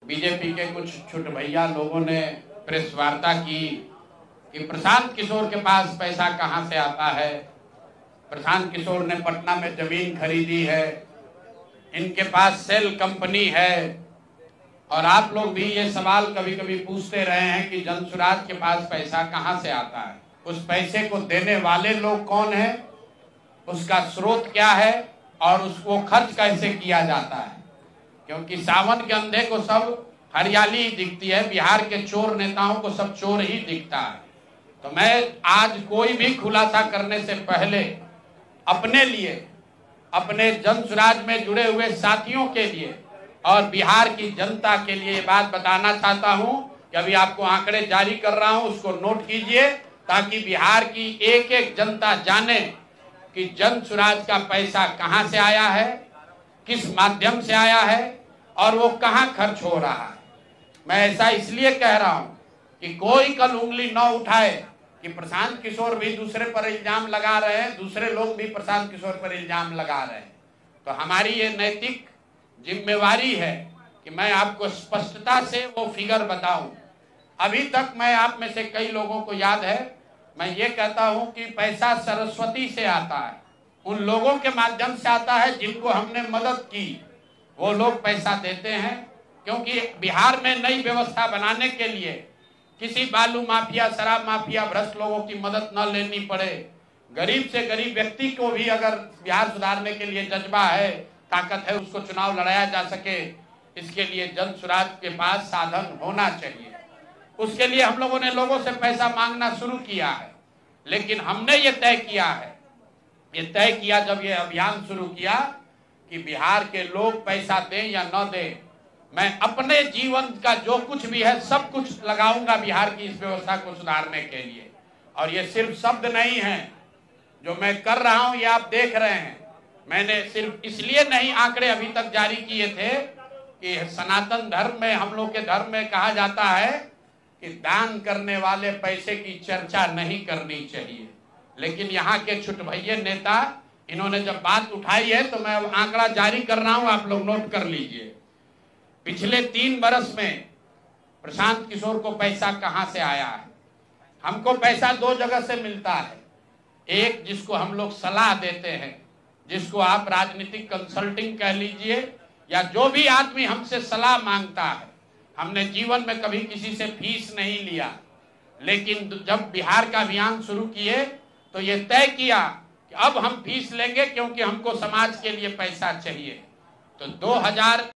BJP के कुछ छोटे भैया लोगों ने प्रेस वार्ता की कि प्रशांत किशोर के पास पैसा कहां से आता है। प्रशांत किशोर ने पटना में जमीन खरीदी है, इनके पास सेल कंपनी है। और आप लोग भी ये सवाल कभी कभी पूछते रहे हैं कि जनसुराज के पास पैसा कहां से आता है, उस पैसे को देने वाले लोग कौन है, उसका स्रोत क्या है और उसको खर्च कैसे किया जाता है। क्योंकि सावन के अंधे को सब हरियाली ही दिखती है, बिहार के चोर नेताओं को सब चोर ही दिखता है। तो मैं आज कोई भी खुलासा करने से पहले अपने लिए, अपने जनसुराज में जुड़े हुए साथियों के लिए और बिहार की जनता के लिए ये बात बताना चाहता हूं कि अभी आपको आंकड़े जारी कर रहा हूं, उसको नोट कीजिए ताकि बिहार की एक एक जनता जाने कि जनसुराज का पैसा कहां से आया है, किस माध्यम से आया है और वो कहां खर्च हो रहा है। मैं ऐसा इसलिए कह रहा हूं कि कोई कल उंगली न उठाए कि प्रशांत किशोर भी दूसरे पर इल्जाम लगा रहे हैं, दूसरे लोग भी प्रशांत किशोर पर इल्जाम लगा रहे हैं। तो हमारी ये नैतिक जिम्मेवारी है कि मैं आपको स्पष्टता से वो फिगर बताऊं। अभी तक मैं आप में से कई लोगों को याद है, मैं ये कहता हूं कि पैसा सरस्वती से आता है, उन लोगों के माध्यम से आता है जिनको हमने मदद की, वो लोग पैसा देते हैं। क्योंकि बिहार में नई व्यवस्था बनाने के लिए किसी बालू माफिया, शराब माफिया, भ्रष्ट लोगों की मदद न लेनी पड़े, गरीब से गरीब व्यक्ति को भी अगर बिहार सुधारने के लिए जज्बा है, ताकत है, उसको चुनाव लड़ाया जा सके, इसके लिए जनसुराज के पास साधन होना चाहिए। उसके लिए हम लोगों ने लोगों से पैसा मांगना शुरू किया है, लेकिन हमने ये तय किया जब ये अभियान शुरू किया कि बिहार के लोग पैसा दें या न दें, मैं अपने जीवन का जो कुछ भी है सब कुछ लगाऊंगा बिहार की इस व्यवस्था को सुधारने के लिए। और ये सिर्फ शब्द नहीं है जो मैं कर रहा हूं, ये आप देख रहे हैं। मैंने सिर्फ इसलिए नहीं आंकड़े अभी तक जारी किए थे कि सनातन धर्म में, हम लोग के धर्म में कहा जाता है कि दान करने वाले पैसे की चर्चा नहीं करनी चाहिए। लेकिन यहाँ के छुटभैये नेता, इन्होंने जब बात उठाई है तो मैं आंकड़ा जारी कर रहा हूं, आप लोग नोट कर लीजिए। पिछले 3 बरस में प्रशांत किशोर को पैसा कहां से आया है। हमको पैसा 2 जगह से मिलता है। एक, जिसको हम लोग सलाह देते हैं, जिसको आप राजनीतिक कंसल्टिंग कह लीजिए, या जो भी आदमी हमसे सलाह मांगता है। हमने जीवन में कभी किसी से फीस नहीं लिया, लेकिन जब बिहार का अभियान शुरू किए तो ये तय किया कि अब हम फीस लेंगे क्योंकि हमको समाज के लिए पैसा चाहिए। तो